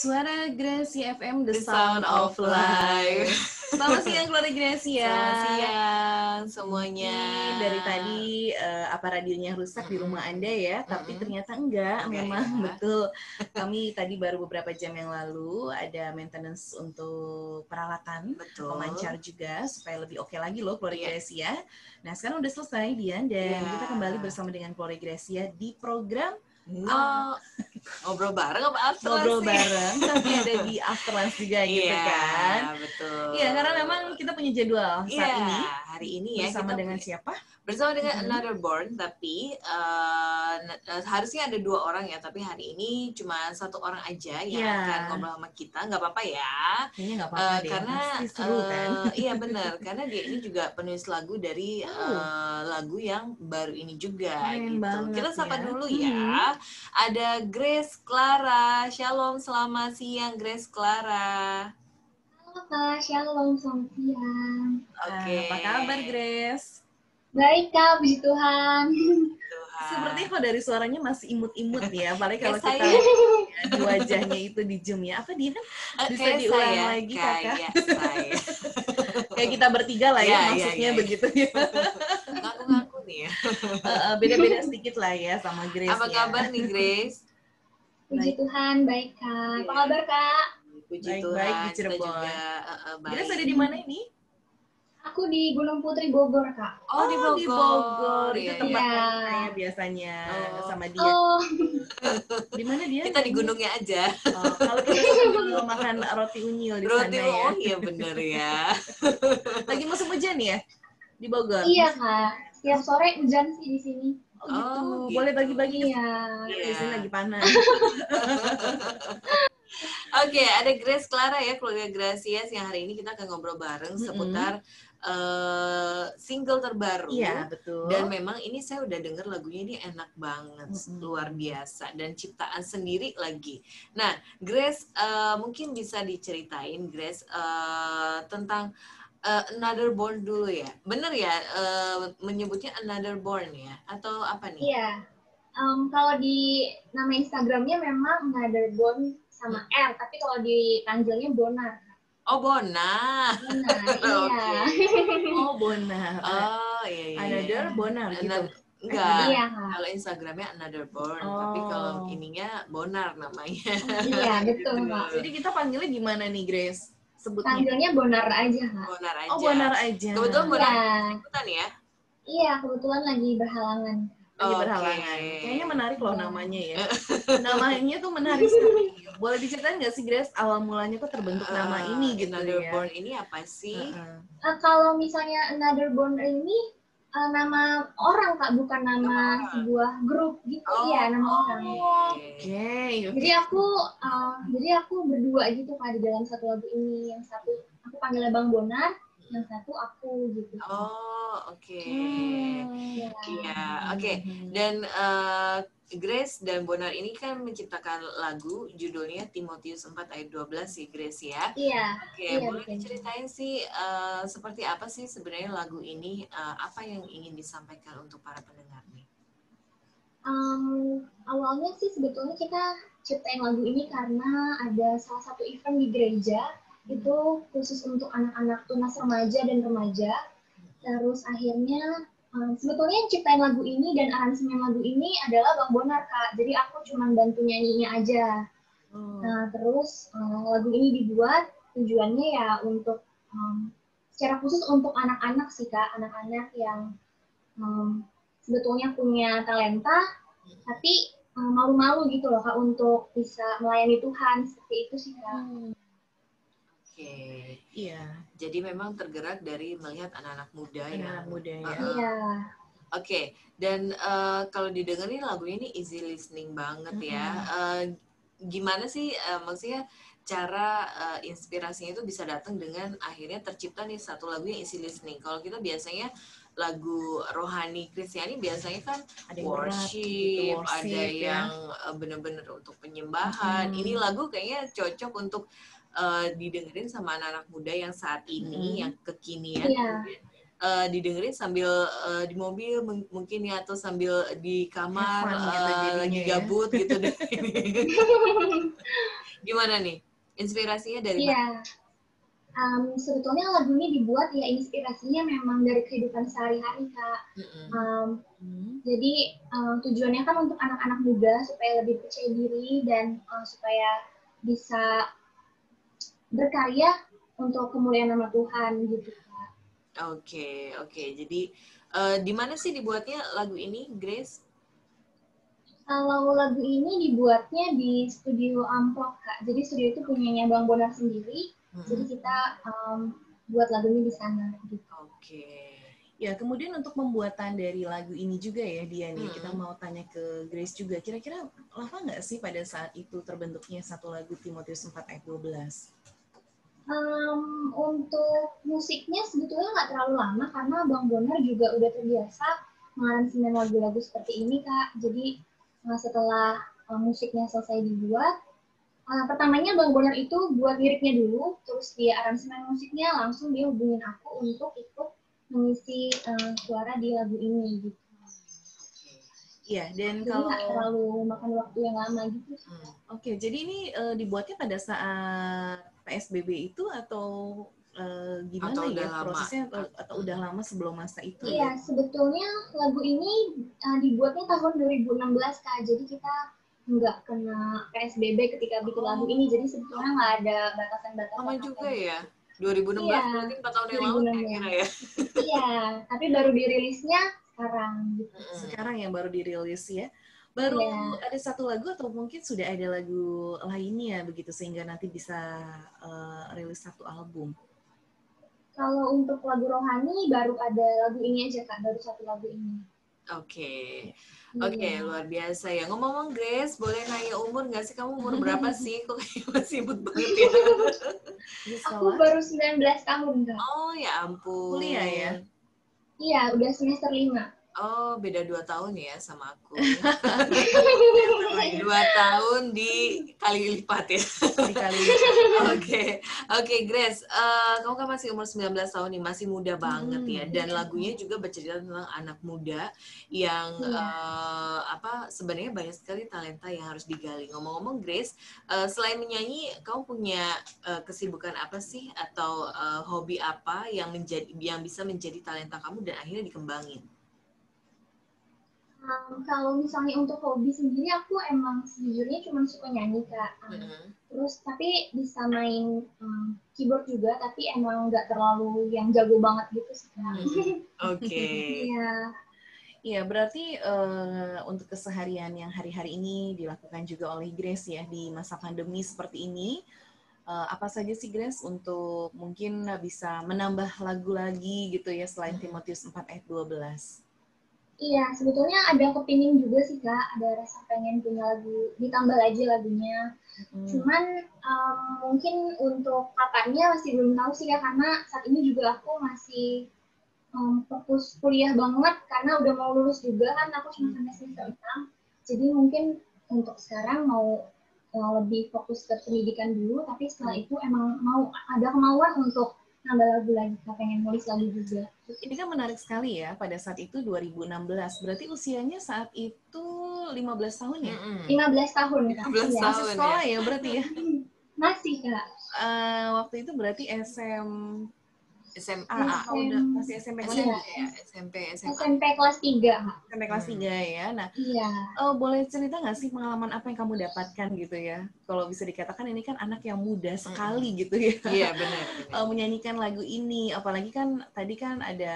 Suara Gracia FM, The The Sound of Life. Selamat siang keluarga Gracia. Selamat siang semuanya. Mungkin dari tadi apa radionya rusak di rumah Anda ya, tapi ternyata enggak memang ya. Betul. Kami tadi baru beberapa jam yang lalu ada maintenance untuk peralatan, pemancar juga supaya lebih oke lagi loh keluarga Gracia. Nah sekarang udah selesai Dian dan kita kembali bersama dengan keluarga Gracia di program ngobrol bareng apa after ngobrol bareng tapi ada di after lunch juga gitu kan. Iya betul. Iya karena memang kita punya jadwal saat ini. Hari ini ya bersama kita dengan siapa? Bersama dengan Another Born, tapi harusnya ada 2 orang ya, tapi hari ini cuma 1 orang aja yang akan ngobrol sama kita. Nggak apa-apa ya. Kayaknya nggak apa-apa deh, karena pasti seru kan? Iya benar, karena dia ini juga penulis lagu dari lagu yang baru ini juga. Keren banget kita sapa ya. dulu ya. Ada Grace Clara. Shalom, selamat siang Grace Clara. Halo Kak, shalom, selamat siang. Apa kabar Grace? Baik Kak, puji Tuhan. Seperti kok dari suaranya masih imut-imut ya, apalagi kalau kita lihat di wajahnya itu di Zoom ya. Apa dia kan bisa diulang lagi kakak? Kayak kita bertiga lah ya, maksudnya begitu ya. Ngaku-ngaku nih ya. Beda-beda sedikit lah ya sama Grace. Apa kabar nih Grace? Puji Tuhan, baik Kak. Apa kabar Kak? Puji Tuhan, baik di Cirebon. Grace ada di mana ini? Aku di Gunung Putri Bogor Kak. Oh, di Bogor. Itu tempat saya Iya. biasanya sama dia. Di mana dia? Kita di gunungnya aja. Kalau kita makan roti unyil di sana ya. Oh iya bener ya. Lagi musim hujan ya di Bogor? Iya Kak. Setiap sore hujan sih di sini. Oh gitu. Boleh bagi-bagi. Iya. Di sini lagi panas. Oke, ada Grace Clara ya, keluarga Gracia yang hari ini kita akan ngobrol bareng seputar single terbaru. Iya, betul. Dan memang ini saya udah denger lagunya ini enak banget, luar biasa dan ciptaan sendiri lagi. Nah, Grace mungkin bisa diceritain Grace tentang Another Born dulu ya. Bener ya menyebutnya Another Born ya atau apa nih? Iya. Kalau di nama Instagramnya memang Another Born sama R, tapi kalau dipanggilnya Bonar. Oh, Bonar. Bonar, iya. Oh, Bonar. Oh, iya. Another Bonar gitu. Enggak. Iya, kalau Instagramnya Another Born, tapi kalau ininya Bonar namanya. Iya, betul, Kak. Jadi kita panggilnya gimana nih, Grace? Sebutnya. Panggilnya Bonar aja, Kak. Bonar aja. Oh, Bonar aja. Kebetulan Bonar ikutan ya? Iya, kebetulan lagi berhalangan. Lagi berhalangan. Kayaknya menarik loh namanya ya. Namanya tuh menarik sekali. Boleh diceritain nggak sih Grace awal mulanya kok terbentuk nama ini gitu Another ya? Born ini apa sih? Kalau misalnya Another Born ini nama orang Kak, bukan nama sebuah grup gitu. Iya, nama orang. Oke. Jadi aku berdua gitu Kak di dalam satu lagu ini. Yang satu aku panggilnya Bang Bonar, yang satu aku gitu. Oh, oke. Iya. Oke. Dan Grace dan Bonar ini kan menciptakan lagu judulnya Timotius 4 ayat 12 sih Grace ya. Iya. Oke, boleh diceritain sih seperti apa sih sebenarnya lagu ini, apa yang ingin disampaikan untuk para pendengar nih? Awalnya sih sebetulnya kita ciptain lagu ini karena ada salah satu event di gereja itu khusus untuk anak-anak tunas remaja dan remaja. Terus akhirnya sebetulnya yang ciptain lagu ini dan aransemen lagu ini adalah Bang Bonar Kak. Jadi aku cuma bantu nyanyinya aja. Nah terus lagu ini dibuat tujuannya ya untuk secara khusus untuk anak-anak sih Kak, anak-anak yang sebetulnya punya talenta tapi malu-malu gitu loh Kak untuk bisa melayani Tuhan, seperti itu sih Kak. Oke. Iya. Jadi memang tergerak dari melihat anak-anak muda ya. Anak muda ya. Iya. Oke. Dan kalau didengerin lagu ini easy listening banget ya. Gimana sih maksudnya cara inspirasinya itu bisa datang dengan akhirnya tercipta nih satu lagu yang easy listening. Kalau kita biasanya lagu rohani Kristiani biasanya kan ada worship, ada yang benar-benar untuk penyembahan. Ini lagu kayaknya cocok untuk didengerin sama anak-anak muda yang saat ini, yang kekinian. Didengerin sambil di mobil mungkin ya, atau sambil di kamar lagi gabut gitu deh. Gimana nih? Inspirasinya dari mana? Iya, sebetulnya lagu ini dibuat ya inspirasinya memang dari kehidupan sehari-hari, Kak. Jadi tujuannya kan untuk anak-anak muda supaya lebih percaya diri dan supaya bisa berkarya untuk kemuliaan nama Tuhan gitu, Kak. Oke. Jadi di mana sih dibuatnya lagu ini, Grace? Kalau lagu ini dibuatnya di studio Amplok, Kak. Jadi studio itu punyanya Bang Bonar sendiri. Jadi kita buat lagunya di sana gitu. Oke. Ya, kemudian untuk pembuatan dari lagu ini juga ya, Dia nih, kita mau tanya ke Grace juga. Kira-kira lama nggak sih pada saat itu terbentuknya satu lagu Timotius 4 ayat 12? Untuk musiknya sebetulnya nggak terlalu lama karena Bang Bonar juga udah terbiasa mengaransemen lagu-lagu seperti ini, Kak. Jadi setelah musiknya selesai dibuat, pertamanya Bang Bonar itu buat liriknya dulu, terus dia aransemen musiknya, langsung dia hubungin aku untuk ikut mengisi suara di lagu ini gitu. Iya, dan jadi kalau nggak terlalu makan waktu yang lama gitu. Oke, jadi ini dibuatnya pada saat PSBB itu atau gimana atau ya udah prosesnya atau udah lama sebelum masa itu? Iya, sebetulnya lagu ini dibuatnya tahun 2016, Kak. Jadi kita nggak kena PSBB ketika bikin lagu ini, jadi sebetulnya nggak ada batasan-batasan. Lama juga ya, 2016 iya, berarti 4 tahun yang lalu kira-kira ya. Iya, tapi baru dirilisnya sekarang gitu. Sekarang yang baru dirilis ya. Baru ada satu lagu atau mungkin sudah ada lagu lainnya begitu sehingga nanti bisa rilis satu album? Kalau untuk lagu rohani baru ada lagu ini aja, Kak, baru satu lagu ini. Oke, luar biasa ya. Ngomong-ngomong Grace, boleh nanya umur nggak sih? Kamu umur berapa sih? Kok kayaknya masih imut banget ya? Aku baru 19 tahun, Kak. Oh ya ampun. Kuliah ya? Iya, udah semester 5. Oh, beda 2 tahun ya sama aku. 2 tahun dikali lipat ya. Dikali lipat. Oke, Grace. Kamu kan masih umur 19 tahun nih, masih muda banget ya. Dan lagunya juga bercerita tentang anak muda yang sebenarnya banyak sekali talenta yang harus digali. Ngomong-ngomong Grace, selain menyanyi, kamu punya kesibukan apa sih atau hobi apa yang bisa menjadi talenta kamu dan akhirnya dikembangin? Kalau misalnya untuk hobi sendiri, aku emang sejujurnya cuma suka nyanyi, Kak. Terus tapi bisa main keyboard juga, tapi emang nggak terlalu yang jago banget gitu sih, Kak. Oke. Iya. Iya, berarti untuk keseharian yang hari-hari ini dilakukan juga oleh Grace ya di masa pandemi seperti ini. Apa saja sih Grace untuk mungkin bisa menambah lagu lagi gitu ya selain Timotius 4 ayat 12? Iya, sebetulnya ada kepingin juga sih, Kak. Ada rasa pengen punya lagu, ditambah lagi lagunya. Cuman mungkin untuk kapannya masih belum tahu sih, Kak. Karena saat ini juga aku masih fokus kuliah banget. Karena udah mau lulus juga kan, aku cuma sampai semester 6. Jadi mungkin untuk sekarang mau lebih fokus ke pendidikan dulu. Tapi setelah itu emang mau ada kemauan untuk nambah lagu lagi, Kak. Pengen nulis lagu juga. Ini kan menarik sekali ya, pada saat itu 2016. Berarti usianya saat itu 15 tahun ya? 15 tahun. 15 tahun masih sekolah ya berarti ya? Masih, Kak. Waktu itu berarti SMA masih SMP kelas ya? SMP kelas 3. SMP kelas 3 ya. Nah, iya. Boleh cerita nggak sih pengalaman apa yang kamu dapatkan gitu ya? Kalau bisa dikatakan ini kan anak yang muda sekali gitu ya. Iya, benar. Menyanyikan lagu ini, apalagi kan tadi kan ada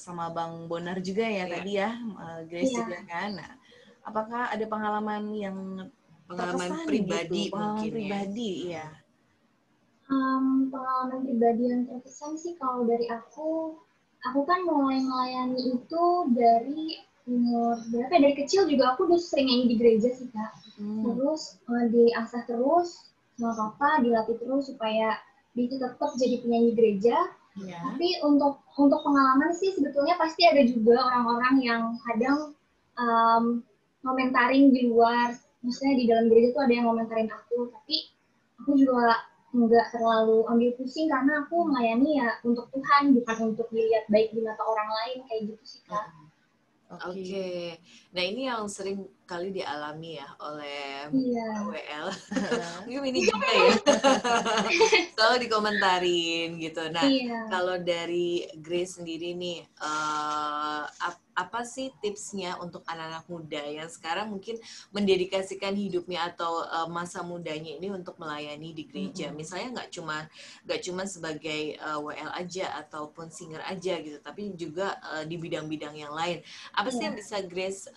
sama Bang Bonar juga ya tadi ya, Grace juga kan. Nah, apakah ada pengalaman yang pengalaman pribadi gitu? Pengalaman mungkin pribadi, ya? Pengalaman pribadi yang terkesan sih kalau dari aku kan mulai melayani itu dari umur berapa? Dari kecil juga aku udah sering nyanyi di gereja sih, Kak. Terus diasah terus sama papa, dilatih terus supaya bisa tetap jadi penyanyi gereja. Tapi untuk pengalaman sih sebetulnya pasti ada juga orang-orang yang kadang komentarin di luar. Maksudnya di dalam gereja tuh ada yang komentarin aku, tapi aku juga nggak terlalu ambil pusing karena aku melayani ya untuk Tuhan, bukan untuk dilihat baik di mata orang lain, kayak gitu sih, Kak. Oke. Nah ini yang sering kali dialami ya oleh Iya. WL. Mungkin ini juga ya. Selalu dikomentarin gitu. Nah, Iya. kalau dari Grace sendiri nih, apa sih tipsnya untuk anak-anak muda yang sekarang mungkin mendedikasikan hidupnya atau masa mudanya ini untuk melayani di gereja? Misalnya nggak cuma sebagai WL aja ataupun singer aja gitu, tapi juga di bidang-bidang yang lain. Apa sih yang bisa Grace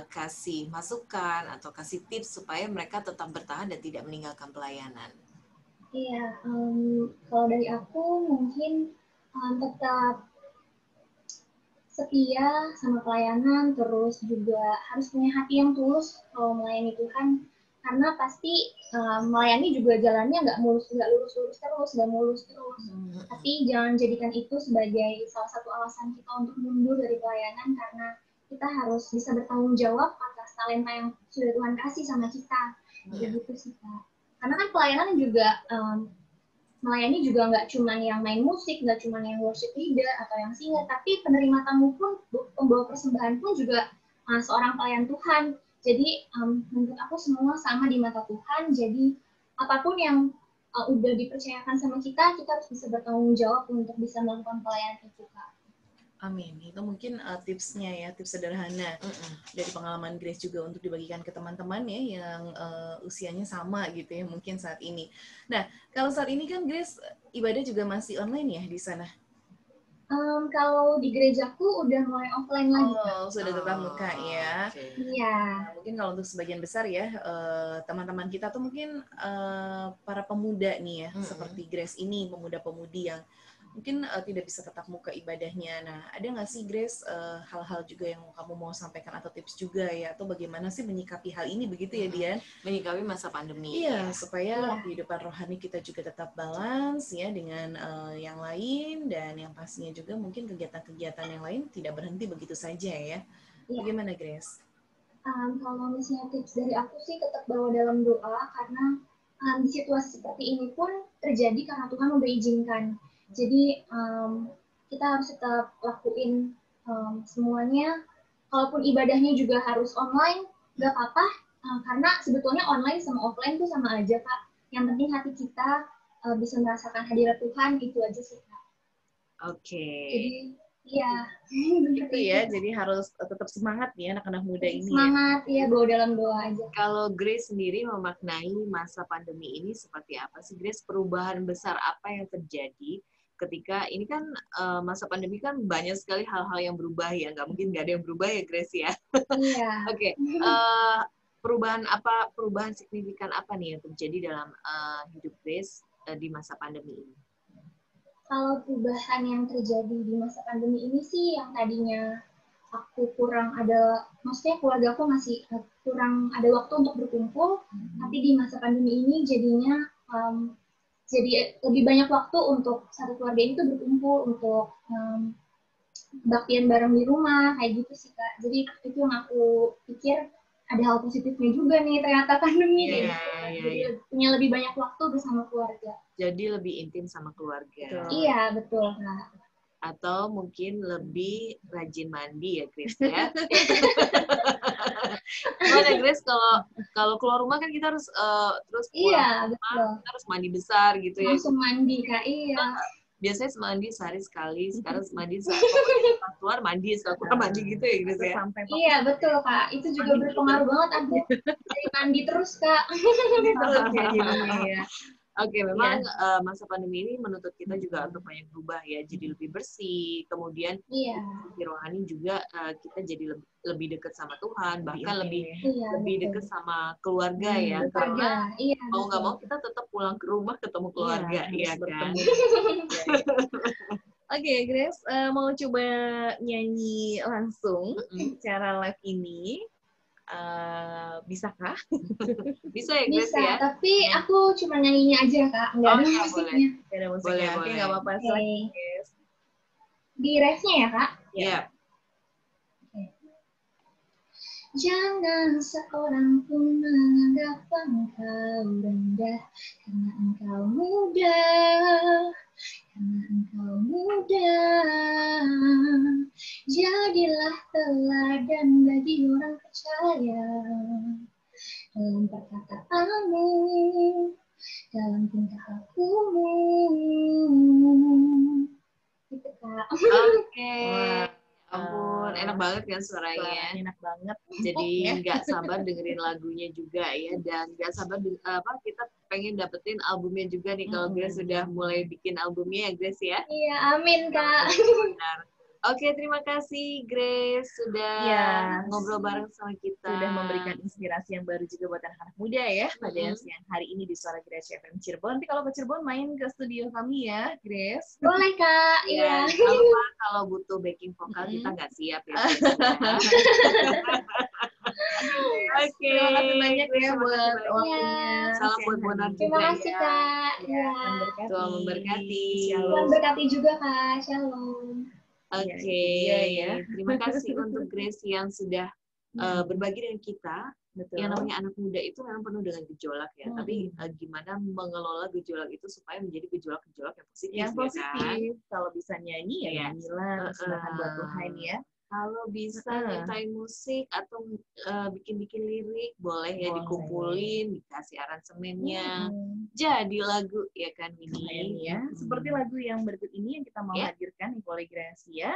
kasih masukan atau kasih tips supaya mereka tetap bertahan dan tidak meninggalkan pelayanan? Iya, kalau dari aku mungkin tetap setia sama pelayanan, terus juga harus punya hati yang tulus kalau melayani Tuhan, karena pasti melayani juga jalannya nggak lurus terus, tapi jangan jadikan itu sebagai salah satu alasan kita untuk mundur dari pelayanan, karena kita harus bisa bertanggung jawab atas talenta yang sudah Tuhan kasih sama kita, begitu sih Kak. Karena kan pelayanan juga melayani juga nggak cuma yang main musik, nggak cuma yang worship leader atau yang singer, tapi penerima tamu pun, pembawa persembahan pun juga seorang pelayan Tuhan. Jadi menurut aku semua sama di mata Tuhan. Jadi apapun yang udah dipercayakan sama kita harus bisa bertanggung jawab untuk bisa melakukan pelayanan itu, Kak. Amin. Itu mungkin tipsnya ya, tips sederhana dari pengalaman Grace juga untuk dibagikan ke teman-teman ya yang usianya sama gitu ya mungkin saat ini. Nah, kalau saat ini kan Grace ibadah juga masih online ya di sana? Kalau di gerejaku udah mulai offline lagi. Oh, sudah tetap muka ya. Iya. Nah, mungkin kalau untuk sebagian besar ya teman-teman kita tuh mungkin para pemuda nih ya, seperti Grace ini, pemuda-pemudi yang mungkin tidak bisa tetap muka ibadahnya. Nah, ada nggak sih Grace hal-hal juga yang kamu mau sampaikan atau tips juga ya, atau bagaimana sih menyikapi hal ini begitu ya Dian? Menyikapi masa pandemi. Iya, supaya kehidupan rohani kita juga tetap balance ya dengan yang lain, dan yang pastinya juga mungkin kegiatan-kegiatan yang lain tidak berhenti begitu saja ya. Bagaimana Grace? Kalau misalnya tips dari aku sih tetap bawa dalam doa, karena di situasi seperti ini pun terjadi karena Tuhan udah izinkan. Jadi kita harus tetap lakuin semuanya. Kalaupun ibadahnya juga harus online, nggak apa-apa, karena sebetulnya online sama offline tuh sama aja, Kak. Yang penting hati kita bisa merasakan hadirat Tuhan, itu aja sih, Kak. Oke. Jadi, iya. Gitu ya, jadi harus tetap semangat nih anak-anak muda ini. Semangat, ya, bawa dalam doa aja. Kalau Grace sendiri memaknai masa pandemi ini seperti apa sih Grace? Perubahan besar apa yang terjadi ketika ini kan masa pandemi kan banyak sekali hal-hal yang berubah ya, nggak mungkin nggak ada yang berubah ya Grace ya. Iya. Oke. Perubahan signifikan apa nih yang terjadi dalam hidup Grace di masa pandemi ini? Kalau perubahan yang terjadi di masa pandemi ini sih, yang tadinya aku kurang ada, maksudnya keluarga aku masih kurang ada waktu untuk berkumpul, tapi di masa pandemi ini jadinya jadi lebih banyak waktu untuk satu keluarga ini tuh berkumpul untuk baktian bareng di rumah, kayak gitu sih Kak. Jadi itu yang aku pikir ada hal positifnya juga nih ternyata pandemi. Jadi punya lebih banyak waktu bersama keluarga. Jadi lebih intim sama keluarga. Iya, betul Kak. Atau mungkin lebih rajin mandi ya Grace ya. Gimana Grace, kalau keluar rumah kan kita harus terus pulang rumah, kita harus mandi besar gitu ya. Langsung mandi Kak, iya. Biasanya mandi sehari sekali, sekarang mandi setelah keluar mandi, setelah keluar mandi gitu ya Grace ya. Iya betul Kak, itu juga berpengaruh banget, aku dari mandi terus Kak. Terus ya jadinya ya. Oke, memang masa pandemi ini menuntut kita juga untuk banyak berubah ya, jadi lebih bersih, kemudian di rohani juga kita jadi lebih dekat sama Tuhan, bahkan lebih dekat sama keluarga ya, karena mau nggak mau kita tetap pulang ke rumah ketemu keluarga, ya kan? Oke, Grace, mau coba nyanyi langsung secara live ini. Bisakah? Bisa ya Grace ya? Tapi aku cuma nyanyinya aja Kak, nggak ada musiknya. Nggak ada musiknya, oke nggak apa-apa. Di refnya ya Kak? Iya. Jangan seorang pun menganggap engkau rendah, karena engkau muda. Karena engkau muda, jadilah teladan bagi orang percaya. Dalam perkataanmu, dalam tingkah lakumu. Gitu, Kak. Oke. Wah. Ampun, enak banget kan suaranya. Enak banget. Jadi nggak sabar dengerin lagunya juga ya, dan nggak sabar kita pengen dapetin albumnya juga nih kalau Grace sudah mulai bikin albumnya ya Grace ya. Iya, amin Kak. Benar. Oke, terima kasih Grace sudah ngobrol bareng sama kita. Sudah memberikan inspirasi yang baru juga buat anak-anak muda ya pada siang hari ini di Suara Grace FM Cirebon. Nanti kalau ke Cirebon main ke studio kami ya, Grace. Boleh Kak, iya. Kalau butuh backing vokal kita nggak siap ya. Oke, terima kasih banyak ya buat waktunya. Salam buat Bonar juga. Terima kasih Kak. Ya, Tuhan memberkati. Tuhan berkati juga Kak. Shalom. Oke, terima kasih untuk Grace yang sudah berbagi dengan kita. Betul. Yang namanya anak muda itu memang penuh dengan gejolak ya. Tapi gimana mengelola gejolak itu supaya menjadi gejolak-gejolak yang positif. Yang positif. Kan? Kalau bisa nyanyi ya nyanyilah, silakan buat Tuhan ya. Kalau bisa nyiptain musik atau bikin-bikin lirik, boleh ya dikumpulin, dikasih aransemennya. Jadi lagu ya kan ini. Ya. Seperti lagu yang berikut ini yang kita mau hadirkan, Nicole Gracia.